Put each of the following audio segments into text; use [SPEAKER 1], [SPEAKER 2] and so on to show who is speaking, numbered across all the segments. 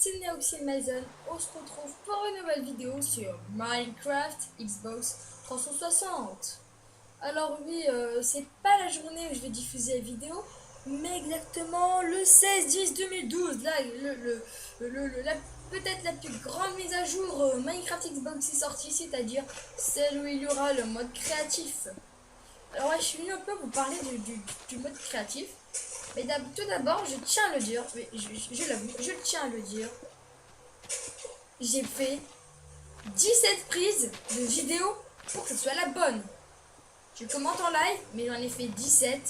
[SPEAKER 1] c'est Neoxymason. On se retrouve pour une nouvelle vidéo sur Minecraft Xbox 360. Alors oui, c'est pas la journée où je vais diffuser la vidéo, mais exactement le 16-10-2012. Là, peut-être la plus grande mise à jour Minecraft Xbox est sortie, c'est-à-dire celle où il y aura le mode créatif. Alors ouais, je suis venu un peu vous parler du mode créatif. Mais tout d'abord, je tiens à le dire, je l'avoue, je tiens à le dire. J'ai fait 17 prises de vidéo pour que ce soit la bonne. Je commente en live, mais j'en ai fait 17.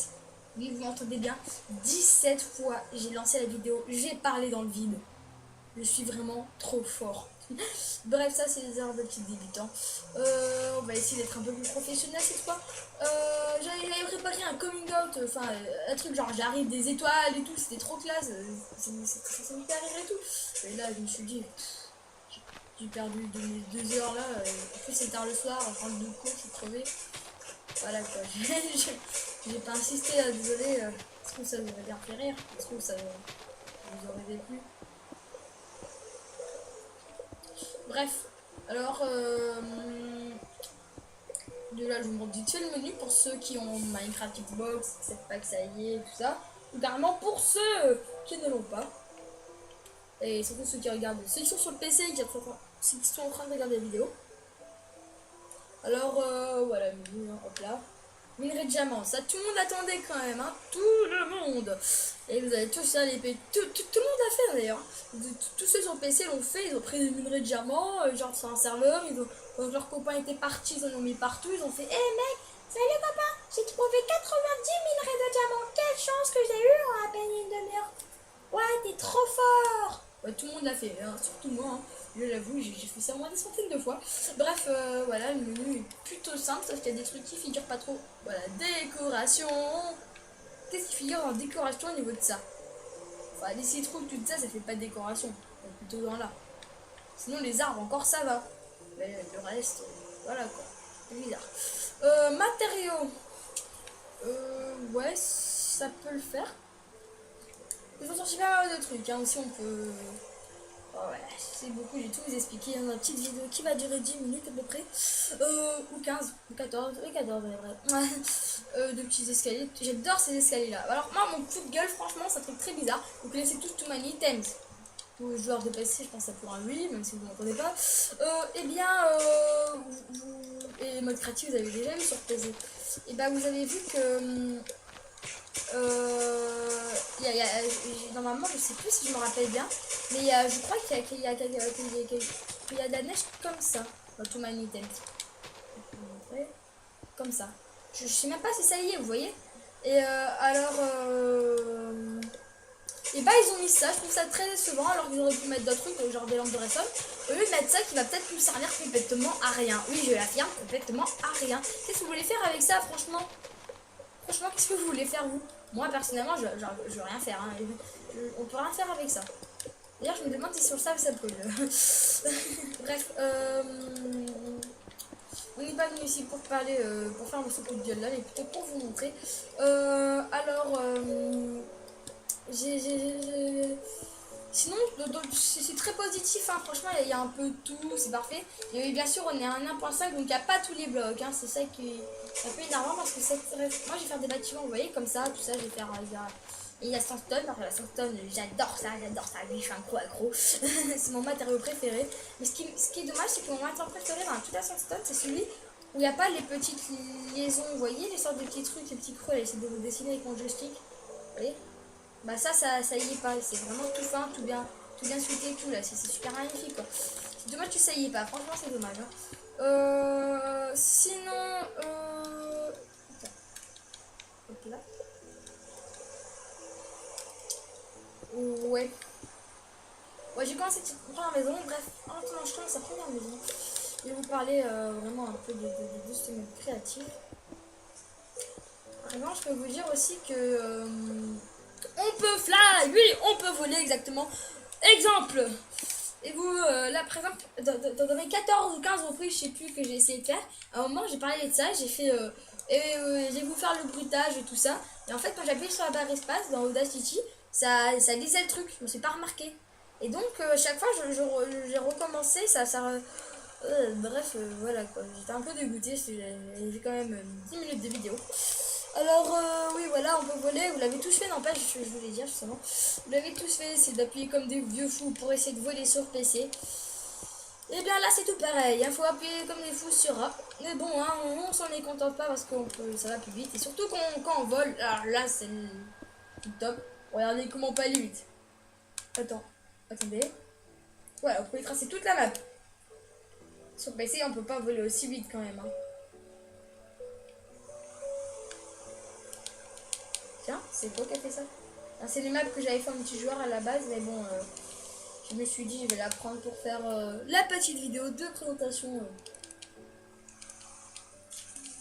[SPEAKER 1] Oui, vous m'entendez bien. 17 fois, j'ai lancé la vidéo, j'ai parlé dans le vide. Je suis vraiment trop fort. Bref, ça c'est les erreurs de petits débutants. On va essayer d'être un peu plus professionnel cette fois. J'avais préparé un coming out, enfin un truc genre j'arrive des étoiles et tout, c'était trop classe. Ça me fait rire et tout. Et là je me suis dit, j'ai perdu 2 heures là. En plus c'est tard le soir, en train de cours, je suis crevée. Voilà quoi. J'ai pas insisté, désolé. Est-ce que ça vous aurait bien fait rire? Est-ce que ça vous aurait déplu? Bref, alors déjà je vous montre vite fait le menu pour ceux qui ont Minecraft Xbox, qui ne savent pas que ça y est, tout ça. Ou carrément pour ceux qui ne l'ont pas. Et surtout ceux qui regardent, ceux qui sont sur le PC, ceux qui sont en train de regarder la vidéo. Alors voilà, menu, hop là. Minerai de diamant, ça tout le monde attendait quand même, hein, tout le monde. Et vous avez tous ça, tout le monde a fait d'ailleurs. Tous ceux sur PC l'ont fait, ils ont pris des minerais de diamant, genre sur un serveur, quand leurs copains étaient partis, ils en ont mis partout, ils ont fait mec, salut copain, j'ai trouvé 90 minerais de diamant, quelle chance que j'ai eu en à peine une demi-heure. Ouais, t'es trop fort. Ouais, tout le monde l'a fait, hein, surtout moi, hein. Je l'avoue, j'ai fait ça au moins des centaines de fois. Bref, voilà, le menu est plutôt simple, sauf qu'il y a des trucs qui figurent pas trop. Voilà, décoration. Qu'est-ce qui figure en décoration au niveau de ça? Enfin, les citrouilles, tout ça, ça fait pas de décoration. C'est plutôt dans là. Sinon, les arbres, encore ça va. Mais le reste, voilà quoi. C'est bizarre. Matériaux. Ouais, ça peut le faire. Ils ont sorti pas mal de trucs, hein. Aussi, on peut. Oh ouais, c'est beaucoup, j'ai tout vous expliqué dans une petite vidéo qui va durer 10 minutes à peu près. Ou 15, ou 14, et 14 vrai. De petits escaliers, j'adore ces escaliers là. Alors moi mon coup de gueule franchement c'est un truc très bizarre. Vous connaissez tous Too Many Items. Aux joueurs de PC je pense que ça pour un oui, même si vous n'entendez pas. Eh bien, et mode créatif vous avez déjà vu sur PC. Et bah vous avez vu que... normalement je sais plus si je me rappelle bien, mais je crois qu'il y a de la neige comme ça dans Too Many Items. Comme ça. Je sais même pas si ça y est, vous voyez. Et alors et bah ils ont mis ça, je trouve ça très décevant alors qu'ils auraient pu mettre d'autres trucs genre des lampes de redstone. Au lieu de mettre ça qui va peut-être nous servir complètement à rien. Oui je l'affirme, complètement à rien. Qu'est-ce que vous voulez faire avec ça franchement? Franchement, qu'est-ce que vous voulez faire, vous? Moi, personnellement, je veux rien faire. Hein. On peut rien faire avec ça. D'ailleurs, je me demande si sur le sable, ça brûle. Bref, on n'est pas venu ici pour parler, pour faire ce coup de gueule là, mais plutôt pour vous montrer. Sinon, c'est très positif, hein. Franchement, il y a un peu de tout, c'est parfait. Et bien sûr, on est à 1.5, donc il n'y a pas tous les blocs. Hein. C'est ça qui est un peu énervant parce que moi, je vais faire des bâtiments, vous voyez, comme ça, tout ça, je vais faire. Et il y a sandstone, alors la sandstone, j'adore ça, oui, je suis un gros accro. C'est mon matériau préféré. Mais ce qui est dommage, c'est que mon matériau préféré dans toute la sandstone, c'est celui où il n'y a pas les petites liaisons, vous voyez, les sortes de petits trucs, les petits creux, là, j'essaie de vous dessiner avec mon joystick. Vous voyez? Bah ça y est pas, c'est vraiment tout fin, tout bien suité, tout là, c'est super magnifique quoi. C'est dommage que ça y est pas, franchement c'est dommage. Hein. Sinon, hop là. Ouais, j'ai commencé à prendre la maison, bref, en attendant je commence à prendre la maison. Je vais vous parler vraiment un peu de ce mode créatif. Vraiment, je peux vous dire aussi que on peut fly, oui, on peut voler exactement. Exemple. Et vous, là par exemple, dans mes 14 ou 15 reprises, je sais plus que j'ai essayé de faire, à un moment j'ai parlé de ça, j'ai fait, je vais vous faire le bruitage et tout ça. Et en fait, quand j'appuie sur la barre espace dans Audacity, ça lisait le truc, je me suis pas remarqué. Et donc, chaque fois, j'ai recommencé, bref, voilà quoi. J'étais un peu dégoûtée, j'ai quand même 10 minutes de vidéo. Alors, oui, voilà, on peut voler. Vous l'avez tous fait, n'empêche, je voulais dire justement. Vous l'avez tous fait, c'est d'appuyer comme des vieux fous pour essayer de voler sur PC. Et bien là, c'est tout pareil. Il faut appuyer comme des fous sur A. Mais bon, hein, on s'en est contente pas parce que ça va plus vite. Et surtout quand on vole, alors là, c'est le top. Regardez comment on peut aller vite. Attendez. Voilà, vous pouvez tracer toute la map. Sur PC, on peut pas voler aussi vite quand même. Hein. Tiens, c'est quoi qui a fait ça? C'est les maps que j'avais fait en multijoueur à la base, mais bon, je me suis dit je vais la prendre pour faire la petite vidéo de présentation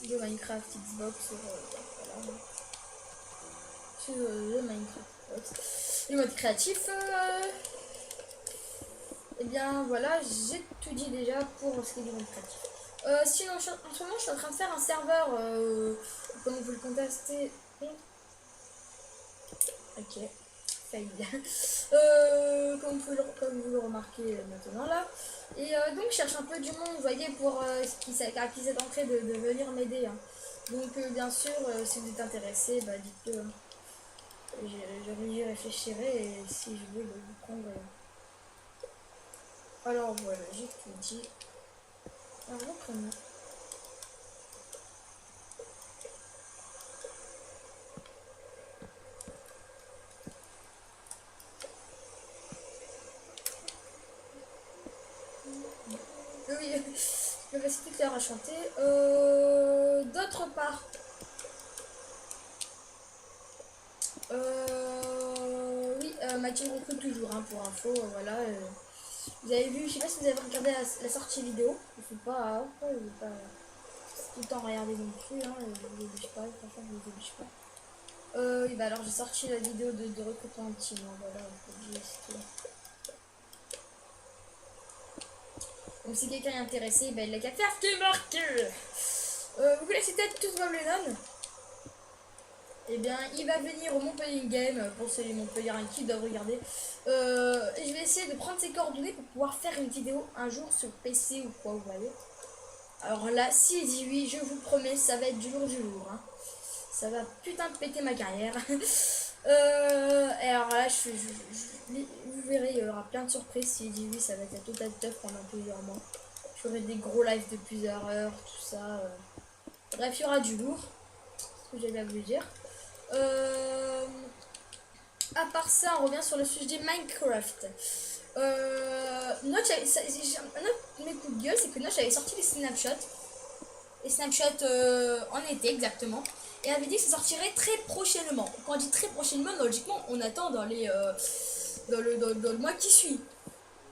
[SPEAKER 1] de Minecraft Xbox voilà. Sur le Minecraft Xbox. Le mode créatif. Et bien voilà, j'ai tout dit déjà pour ce qui est du mode créatif. Sinon, en ce moment, je suis en train de faire un serveur. Comme vous le contestez. Ok, fail. Comme vous le remarquez maintenant là. Et donc, je cherche un peu du monde, vous voyez, pour qui s'est en train de venir m'aider. Hein. Donc, bien sûr, si vous êtes intéressé, bah, dites-le. Je réfléchirai et si je veux vous prendre. Alors voilà, j'ai tout dit. Alors, reprenons. Oui, je vais passer toute l'heure à chanter. D'autre part, oui, ma team recrute toujours, hein, pour info, voilà. Vous avez vu, je sais pas si vous avez regardé la sortie vidéo. Je sais pas, je vais pas tout le temps regarder non plus, hein, je vous oblige pas, franchement, je vous oblige pas. Oui, bah alors j'ai sorti la vidéo de recrutement de team, hein, voilà, c'est tout. Donc si quelqu'un est intéressé, bah, il a qu'à faire ce qui est marqué. Vous connaissez peut-être tous Bob Lennon. Eh bien, il va venir au Montpellier Game, pour ceux les Montpelliérains qui doivent regarder. Et je vais essayer de prendre ses coordonnées pour pouvoir faire une vidéo un jour sur PC ou quoi, vous voyez. Alors là, s'il dit oui, je vous promets, ça va être du lourd du lourd. Hein. Ça va putain de péter ma carrière. Et alors là, vous verrez, il y aura plein de surprises. S'il dit oui, ça va être un total teuf pendant plusieurs mois. Je ferai des gros lives de plusieurs heures, tout ça. Bref, il y aura du lourd. Ce que j'avais à vous dire. À part ça, on revient sur le sujet Minecraft. Notch, un autre de mes coups de gueule, c'est que Notch avait sorti les snapshots. Les snapshots en été, exactement. Et avait dit que ça sortirait très prochainement. Quand on dit très prochainement, logiquement, on attend dans le mois qui suit.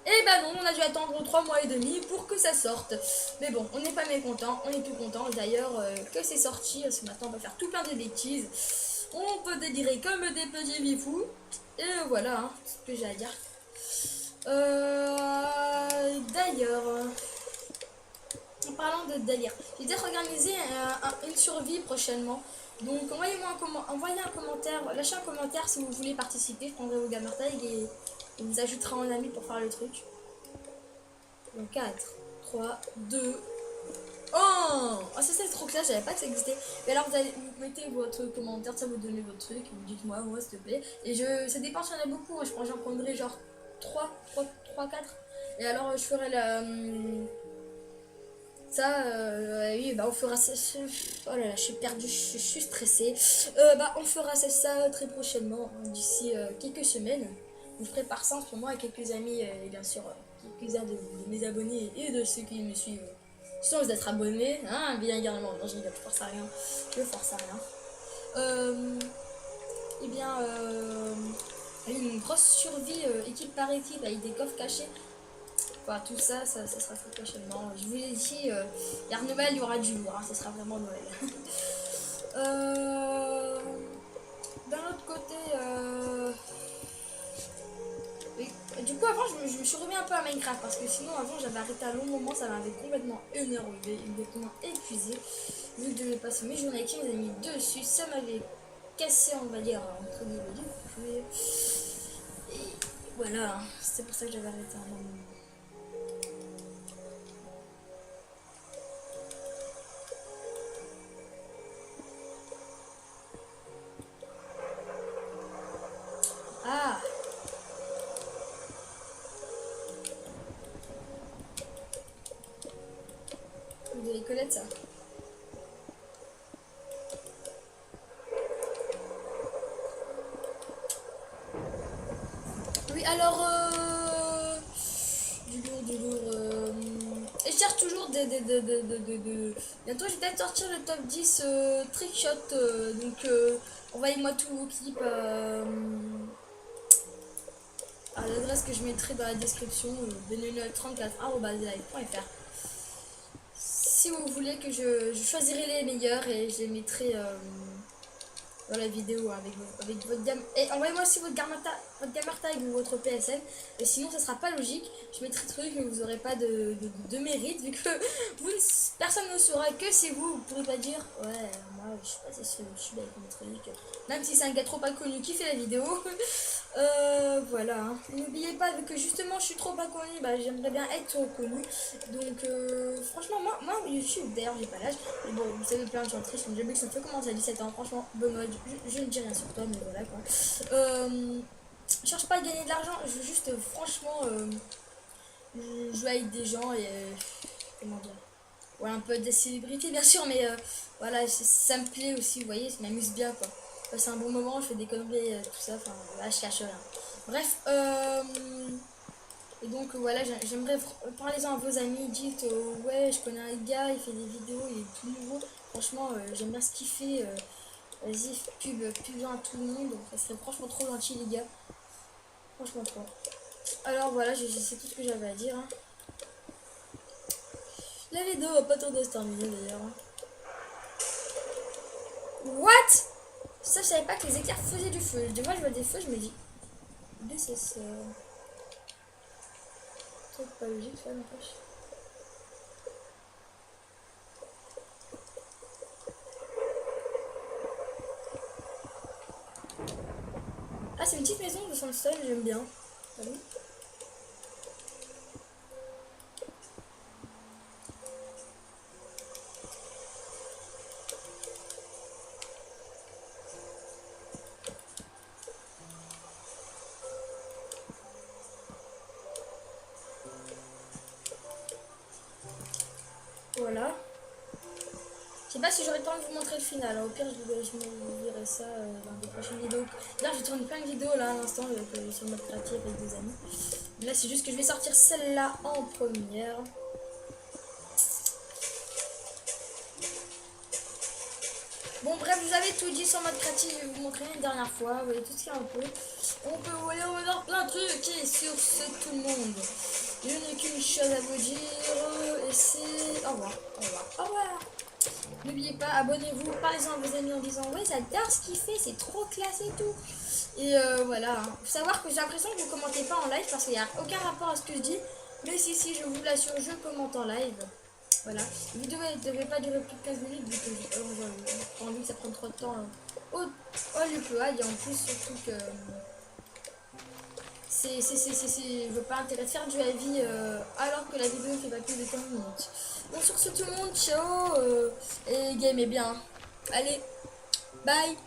[SPEAKER 1] Et bah non, on a dû attendre 3 mois et demi pour que ça sorte. Mais bon, on n'est pas mécontent, on est tout content d'ailleurs que c'est sorti. Parce que maintenant on va faire tout plein de bêtises. On peut délirer comme des petits bifous. Et voilà, hein, ce que j'ai à dire. D'ailleurs, en parlant de délire, j'ai peut-être organisé une survie prochainement. Donc envoyez un commentaire, lâchez un commentaire si vous voulez participer. Je prendrai vos gamertags et vous ajouterez en ami pour faire le truc. Donc 4, 3, 2, 1. Ah, ça c'est trop classe, j'avais pas que ça existait. Mais alors vous mettez votre commentaire, ça vous donnez votre truc, dites-moi moi s'il te plaît. Et ça dépend s'il y en a beaucoup, hein. J'en prendrai genre 3, 4. Et alors je ferai la... ça, oui, bah on fera ça. Oh là là, je suis perdue, je suis stressée. Bah on fera ça très prochainement, d'ici quelques semaines. Je prépare ça en ce moment avec quelques amis et bien sûr quelques-uns de mes abonnés et de ceux qui me suivent sans d'être abonnés. Hein, bien également, non je rigole, je force à rien. Je force à rien. Et bien, une grosse survie équipe par équipe avec des coffres cachés. Enfin, tout ça, ça sera fait prochainement. Je vous l'ai dit, vers Noël, il y aura du lourd, hein, ça sera vraiment Noël. D'un autre côté, oui. Du coup, avant, je me suis remis un peu à Minecraft parce que sinon, avant, j'avais arrêté à un long moment, ça m'avait complètement énervé, complètement épuisé. Vu que je devais passer mes journées avec mes amis dessus, ça m'avait cassé, on va dire, entre guillemets. Voilà, c'est pour ça que j'avais arrêté un moment. Ah, vous allez connaître ça. Oui, alors, du lourd. Et je cherche toujours Bientôt, je vais peut-être sortir le top 10 trickshot. Donc, envoyez-moi tous vos clips à l'adresse que je mettrai dans la description, benelux34@live.fr. Si vous voulez que je choisirai les meilleurs et je les mettrai dans la vidéo avec votre gamme. Et envoyez-moi aussi votre gamer tag ou votre PSN. Et sinon, ça sera pas logique. Je mettrai le truc, mais vous n'aurez pas de mérite. Vu que personne ne saura que c'est vous. Vous pourrez pas dire, ouais, moi je suis passé sur YouTube avec mon truc. Même si c'est un gars trop pas connu qui fait la vidéo. Voilà. Hein. N'oubliez pas, vu que justement je suis trop pas connu, bah, j'aimerais bien être connu. Donc, franchement, moi YouTube, d'ailleurs, j'ai pas l'âge. Mais bon, vous savez, plein de gens tristes. J'ai vu que ça me fait commencer à 17 ans. Franchement, bon mode, je ne dis rien sur toi, mais voilà quoi. Je cherche pas à gagner de l'argent, je veux juste, franchement, jouer avec des gens et. Comment dire? Ouais, un peu des célébrités, bien sûr, mais voilà, ça me plaît aussi, vous voyez, ça m'amuse bien quoi. C'est un bon moment, je fais des conneries, tout ça, enfin, là, je cache rien. Bref, et donc voilà, j'aimerais parler-en à vos amis, dites ouais, je connais un gars, il fait des vidéos, il est tout nouveau. Franchement, j'aime bien ce qu'il fait. Vas-y, pub-en à tout le monde. Ça serait franchement trop gentil, les gars. Franchement trop. Alors voilà, c'est tout ce que j'avais à dire. Hein. La vidéo va pas tarder à se terminer d'ailleurs. Hein. What? Ça, je savais pas que les éclairs faisaient du feu. Des fois, je vois des feux, je me dis. C'est ça. C'est pas logique, ça, n'empêche. Ah, c'est une petite maison de Sandstone, j'aime bien. Allez. Voilà. Je sais pas si j'aurai le temps de vous montrer le final. Au pire, je me verrai ça dans des prochaines vidéos. D'ailleurs, j'ai tourné plein de vidéos là à l'instant sur le mode créatif avec des amis. Là, c'est juste que je vais sortir celle-là en première. Bon, bref, vous avez tout dit sur mode créatif. Je vais vous montrer une dernière fois. Vous voyez tout ce qu'il y a un peu. On peut voir plein de trucs et sur ce tout le monde. Je n'ai qu'une chose à vous dire et c'est au revoir. Au revoir. Au revoir. N'oubliez pas, abonnez-vous, parlez-en à vos amis en disant ouais, j'adore ce qu'il fait, c'est trop classe et tout. Et voilà. Faut savoir que j'ai l'impression que vous commentez pas en live parce qu'il n'y a aucun rapport à ce que je dis. Mais si, je vous l'assure, je commente en live. Voilà. La vidéo ne devait pas durer plus de 15 minutes vu que j'ai envie que ça prenne trop de temps. Au lieu que et en plus, surtout que. Je veux pas intérêt de faire du avis alors que la vidéo fait pas plus de 15 minutes. Donc sur ce tout le monde, ciao et game est bien. Allez, bye.